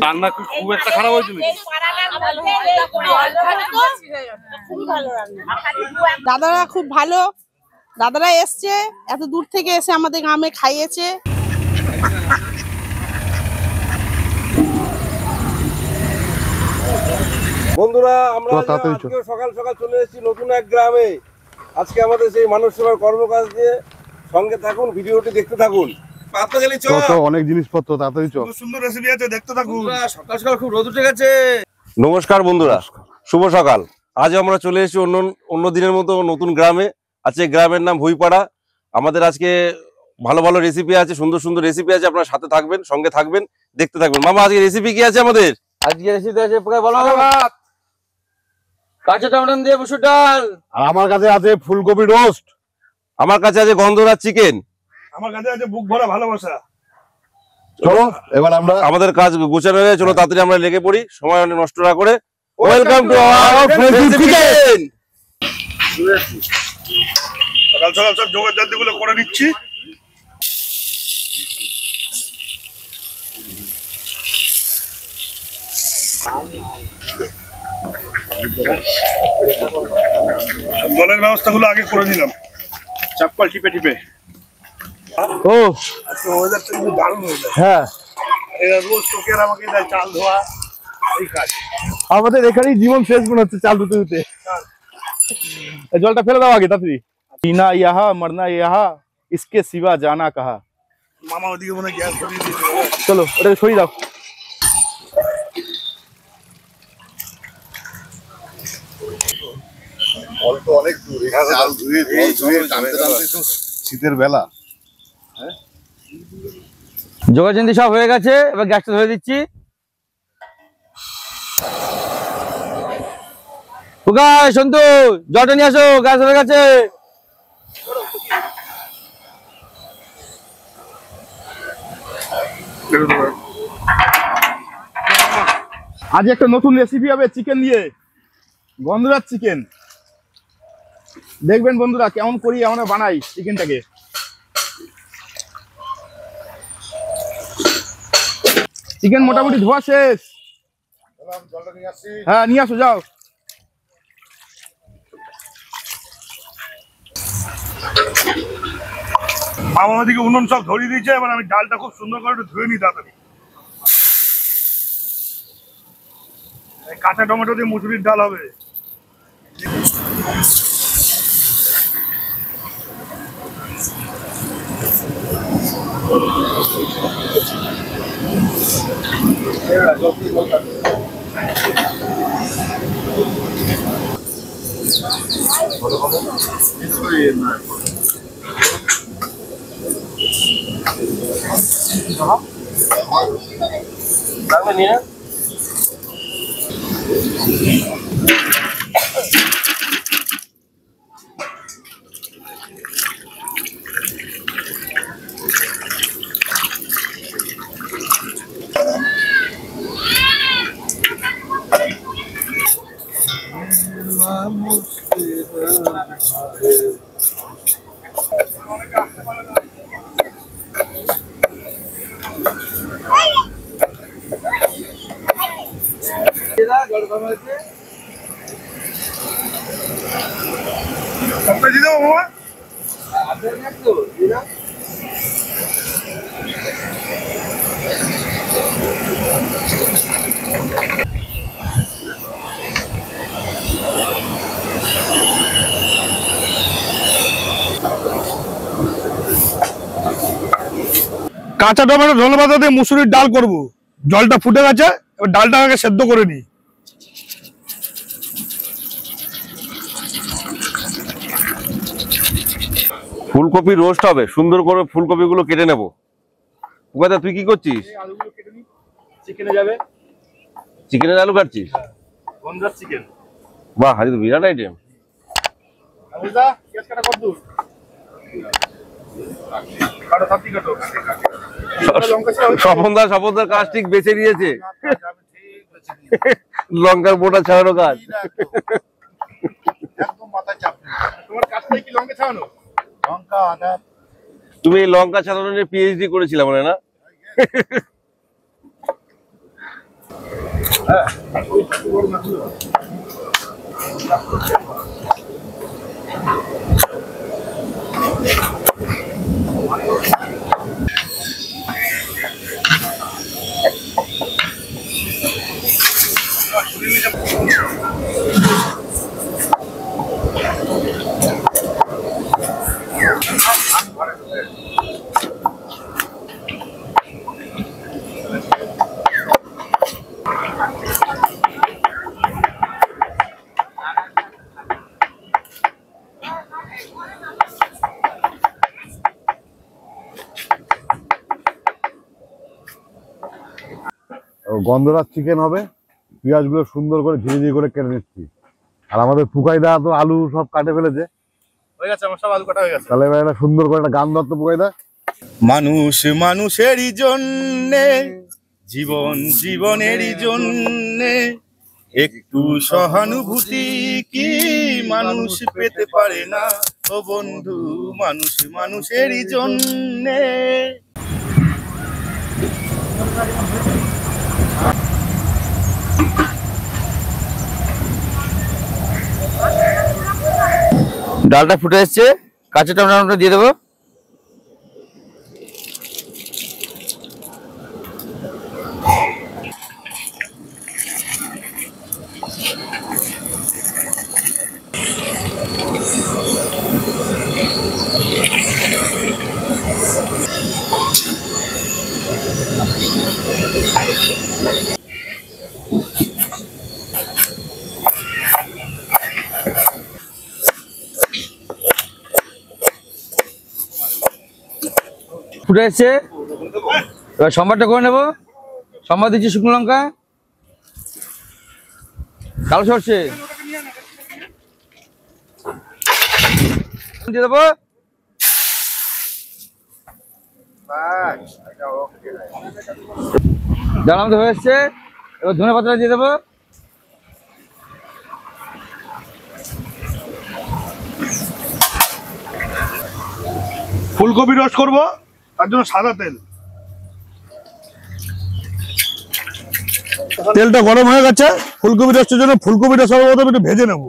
রান্না খুব একটা খারাপ হয়েছিল। দাদারা খুব ভালো, দাদারা এসছে এত দূর থেকে এসে আমাদের গ্রামে খাইয়েছে। বন্ধুরা আমরা সকাল সকাল চলে এসেছি নতুন এক গ্রামে। আজকে আমাদের সেই মানব সেবার কর্মকাজ দিয়ে সঙ্গে থাকুন, ভিডিওটি দেখতে থাকুন। অনেক জিনিসপত্র তাড়াতাড়ি চল, সুন্দর রেসিপি আছে, দেখতে থাকুন। সকাল সকাল খুব রোদ উঠে গেছে। নমস্কার বন্ধুরা, শুভ সকাল। আজ আমরা চলে এসেছি অন্য দিনের মতো নতুন গ্রামে। আজকে গ্রামের নাম ভুইপাড়া। আমাদের আজকে ভালো ভালো রেসিপি আছে, সুন্দর সুন্দর রেসিপি আছে। আপনারা সাথে থাকবেন, সঙ্গে থাকবেন, দেখতে থাকবেন। মামা আজকে রেসিপি কি আছে আমাদের? আজকে রেসিপি আছে ভাত, কাঁচা টমেটো দিয়ে মসুর ডাল। আর আমার কাছে আছে ফুলকপি রোস্ট, আমার কাছে আছে গন্ধরাজ চিকেন, আমার কাছে আছে বুক ভরা ভালোবাসা। চলো এবার আমরা আমাদের কাজ গোছানো হয়ে চলো তাড়াতাড়ি আমরা লেগে পড়ি, সময় অনেক নষ্ট না করে। Welcome to our friends kitchen. সকাল সকাল সব জোগাড় জাতি গুলো করে নিচ্ছি। জলের ব্যবস্থা গুলো আগে করে নিলাম, চাপকল টিপে টিপে। ও ওয়েদারটা কিন্তু দারুণ হয়ে যায়। হ্যাঁ, এরা রোজ তোকে আমাকে দেয় চাল ধোয়া, এই কাজ। আমাদের এখানেই জীবন শেষ মনে হচ্ছে চাল ধুতে ধুতে। জলটা ফেলে দাও আগে তাড়াতাড়ি। जीना यहाँ मरना यहाँ, इसके सिवा जाना कहाँ। মামা ওদিকে মনে হয় গ্যাস ধরিয়ে দিয়েছে। চলো ওটাকে সরিয়ে দাও। অনেক দূর, চাল ধুয়ে টানতে টানতে তো শীতের বেলা। জোগাড় সব হয়ে গেছে, এবার গ্যাসটা ধরে দিচ্ছি। সন্তু জলটা নিয়ে আসো, গ্যাস হয়ে গেছে। আজ একটা নতুন রেসিপি হবে চিকেন দিয়ে, গন্ধরাজ চিকেন। দেখবেন বন্ধুরা কেমন করি আমরা বানাই চিকেনটাকে। চিকেন মোটামুটি ধোয়া শেষ। হ্যাঁ নিয়ে আসো, যাও। মামা ওদিকে উনুন সব ধরিয়ে দিয়েছে। এবার আমি ডালটা খুব সুন্দর করে একটু ধুয়ে নিই তাড়াতাড়ি। কাঁচা টমেটো দিয়ে মুসুরির ডাল হবে। কাঁচা টমেটো ধনে পাতা দিয়ে মুসুরির ডাল করব। জলটা ফুটে গেছে, এবার ডালটা আগে সেদ্ধ করে নিই। ফুলকপি রোস্ট হবে, সুন্দর করে ফুলকপি গুলো কেটে নেবো। দাদা তুই কি করছিস? চিকেনে যাবে, চিকেনের আলু কাটছিস? গন্ধরাজ চিকেন। বাহ, আজ তো বিরাট আইটেম। স্বপনদার কাজ ঠিক বেছে নিয়েছে, লঙ্কার বোটা ছাড়ানো কাজ। তোমার কাজটাই কি লঙ্কা ছাড়ানো? লঙ্কা, আদা, তুমি এই লঙ্কা ছাড়ানো নিয়ে পিএইচডি করেছিলে মনে হয় না? গন্ধরাজ চিকেন হবে, পেঁয়াজগুলো সুন্দর করে ধীরে ধীরে করে কেটে নিচ্ছি। আর আমাদের পুকাইদা তো আলু সব কাটে ফেলেছে, হয়ে গেছে আমার সব আলু কাটা হয়ে গেছে। তাহলে এবার একটা সুন্দর করে একটা গান ধরতো পুকাইদা। মানুষ মানুষেরই জন্যে, জীবন জীবনেরই জন্যে, একটু সহানুভূতি কি মানুষ পেতে পারে না? ও বন্ধু, মানুষ মানুষেরই জন্যে। ডালটা ফুটে এসছে, কাঁচা টমেটোটা দিয়ে দেবো। ফুটে এসছে, এবার সম্বারটা করে নেবো। সম্বাদ দিচ্ছি শুকনো লঙ্কা, কালো সরষে দিয়ে দেবো। ডাল আমাদের হয়ে এসছে, এবার ধনে পাতা দিয়ে দেবো। ফুলকপি রস করব, তার জন্য সাদা তেল। তেলটা গরম হয়ে গেছে, ফুলকপি রসের জন্য ফুলকপিটা সর্বপ্রথম একটু ভেজে নেব।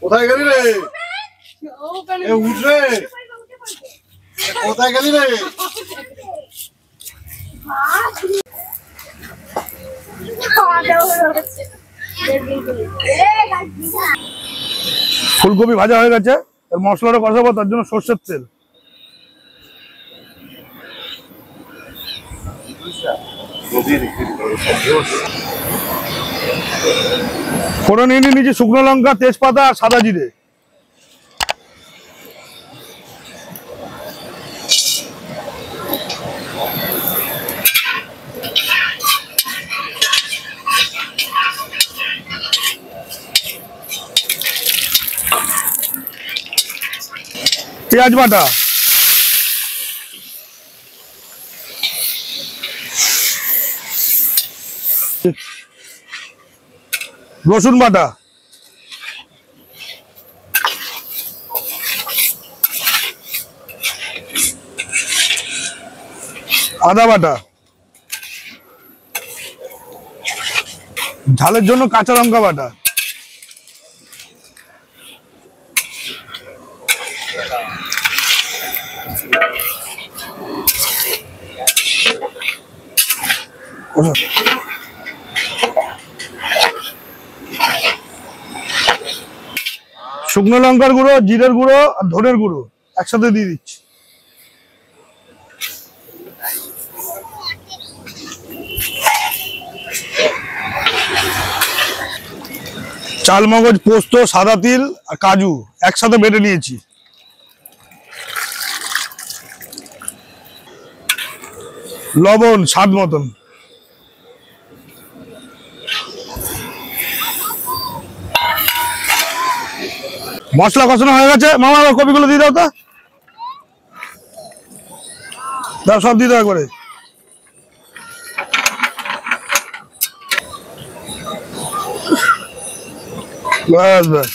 কোথায় গেলি রে? এ উঠ রে, কোথায় গেলি রে? ফুলকপি ভাজা হয়ে গেছে, এর মশলাটা কষাবো, তার জন্য সর্ষের তেল। ফোড়ন নিয়ে নিয়েছি শুকনো লঙ্কা, তেজপাতা আর সাদা জিরে। পেঁয়াজ বাটা, রসুন বাটা, আদা বাটা, ঝালের জন্য কাঁচা লঙ্কা বাটা, শুকনো লঙ্কার গুঁড়ো, জিরের গুঁড়ো আর ধনের গুঁড়ো একসাথে দিয়ে দিচ্ছি। চাল মগজ, পোস্ত, সাদা তিল আর কাজু একসাথে বেটে নিয়েছি। লবণ স্বাদ মতন। মশলা কষানো হয়ে গেছে। মামা আবার কপিগুলো দিয়ে দাও তো, দাও সব দিয়ে দাও করে। বাস বাস।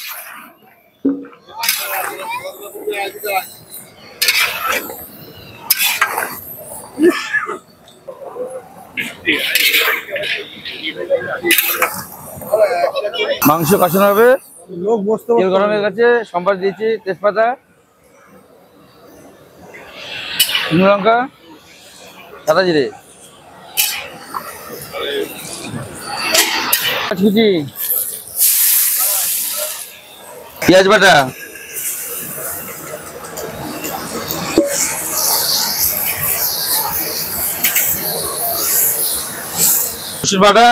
মাংস কষানো হবে, লোক বসতে তেল গরম হয়ে গেছে, সম্বার দিয়েছি, তেজপাতা, শুকনো লঙ্কা, সাদা জিরে, কুচি, পেঁয়াজ বাটা, রসুন বাটা,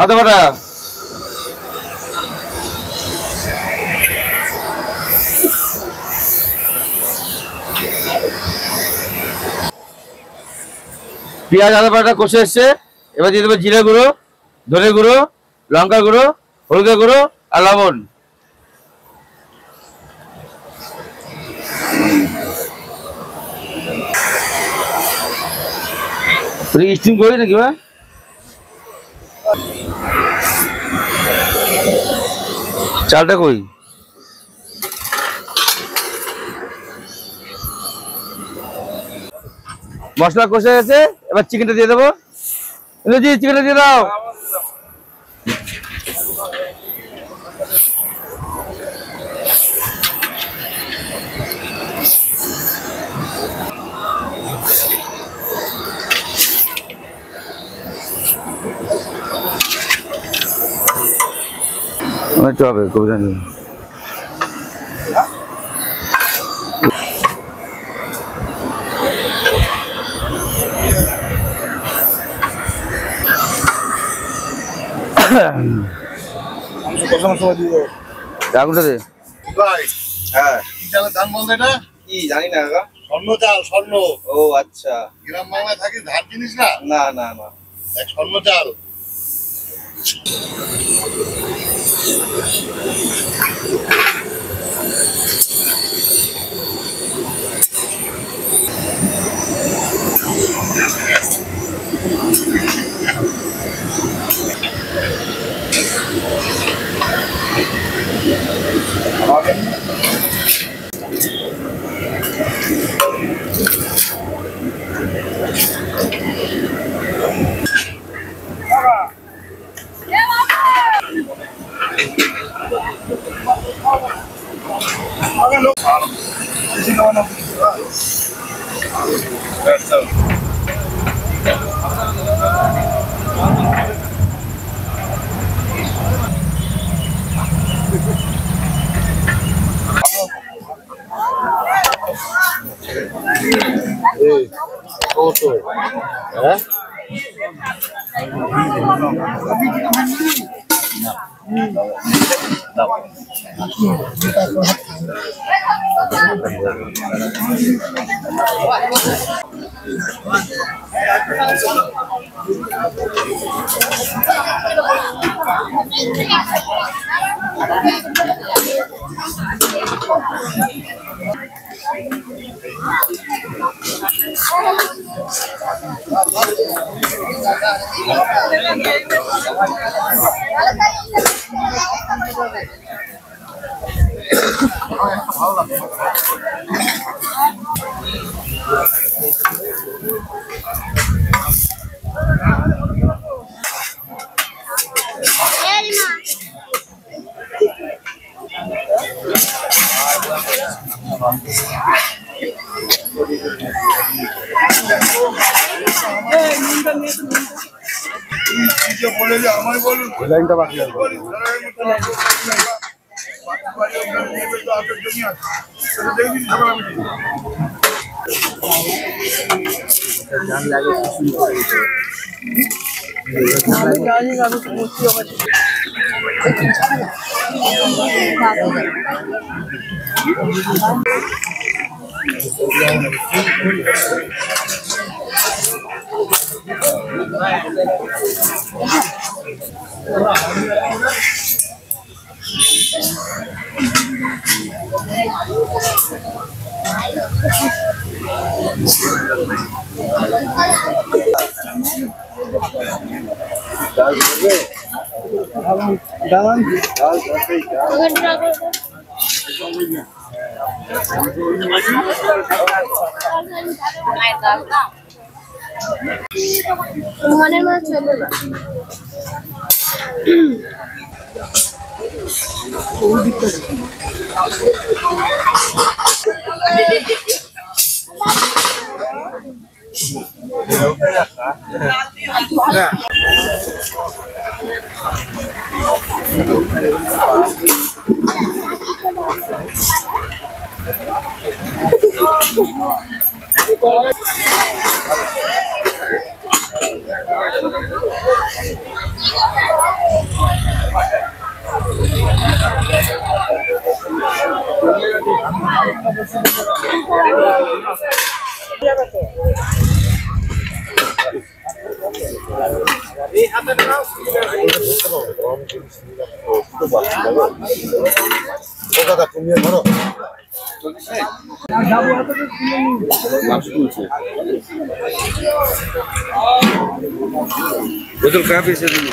আদা বাটা, পেঁয়াজ আদা বাটা কষে এসছে। এবার দিয়ে দেবো জিরে গুঁড়ো, ধনে গুঁড়ো, লঙ্কা গুঁড়ো, হলুদের গুঁড়ো আর লবণ। স্টিম করি নাকি বা চালটা কই? মশলা কষে গেছে, এবার চিকেনটা দিয়ে দেবো। চিকেনটা দিয়ে দাও। হবে কবিতা নেই। আগুনটা দে। হ্যাঁ কি চালের দাম বলতে এটা? কি জানি না কাকা। স্বর্ণ চাল, স্বর্ণ। ও আচ্ছা। গ্রাম বাংলায় থাকিস, ধার জিনিস না। না না না, এক স্বর্ণ চাল। হ্যাঁ লাইনটা বাকি আছে। মনের মনে চলবে না। বোতল কাপ এসে দিন।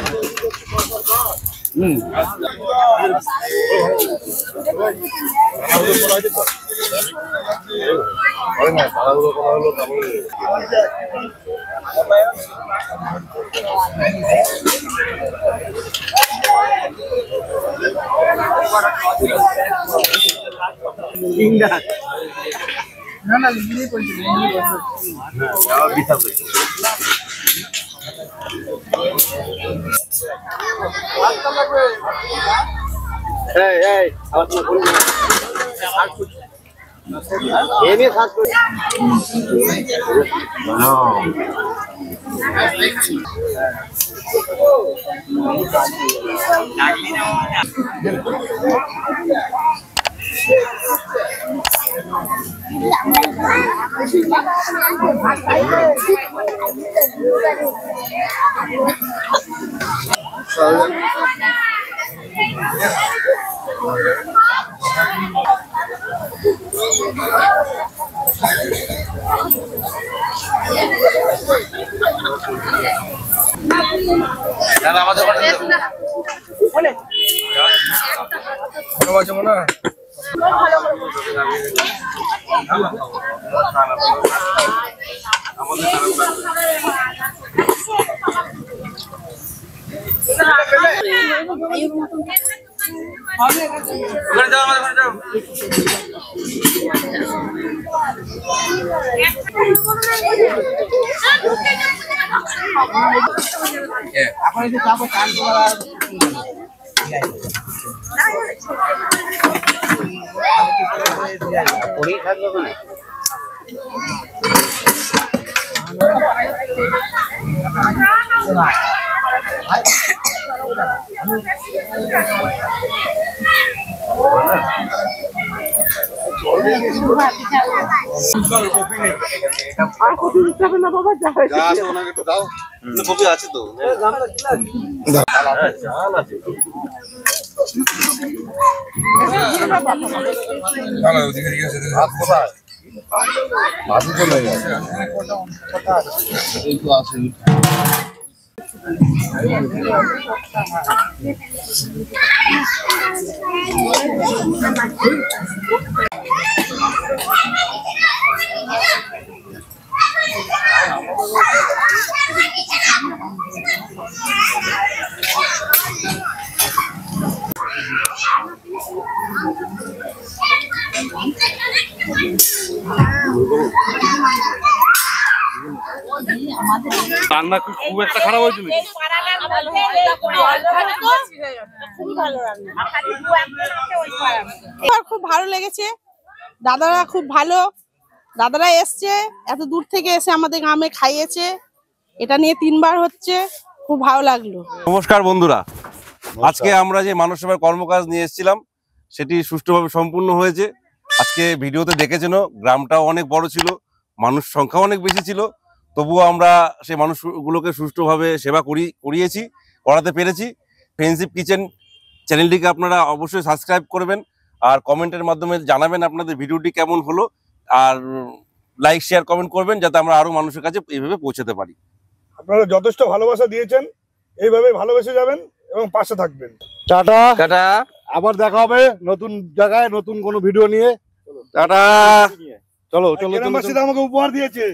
কপি আছে তো রান্না খুব একটা খারাপ হয়েছে খুব ভালো লেগেছে, দাদারা খুব ভালো, দাদারা এসছে এত দূর থেকে এসে আমাদের গ্রামে খাইয়েছে, এটা নিয়ে 3বার হচ্ছে, খুব ভালো লাগলো। নমস্কার বন্ধুরা, আজকে আমরা যে মানব সেবার কর্মকাজ নিয়ে এসেছিলাম সেটি সুষ্ঠুভাবে সম্পূর্ণ হয়েছে। আজকে ভিডিওতে দেখেছেন গ্রামটাও অনেক বড় ছিল, মানুষ সংখ্যা অনেক বেশি ছিল, তবুও আমরা সেই মানুষগুলোকে সুষ্ঠুভাবে সেবা করাতে পেরেছি। ফ্রেন্ডশিপ কিচেন চ্যানেলটিকে আপনারা অবশ্যই সাবস্ক্রাইব করবেন আর কমেন্টের মাধ্যমে জানাবেন আপনাদের ভিডিওটি কেমন হলো, আর লাইক শেয়ার কমেন্ট করবেন যাতে আমরা আরো মানুষের কাছে এইভাবে পৌঁছাতে পারি। আপনারা যথেষ্ট ভালোবাসা দিয়েছেন, এইভাবে ভালোবেসে যাবেন এবং পাশে থাকবেন। টাটা, টাটা আবার দেখা হবে নতুন জায়গায় নতুন কোনো ভিডিও নিয়ে। টাটা। চলো চলো গ্রামবাসীরা আমাকে উপহার দিয়েছে।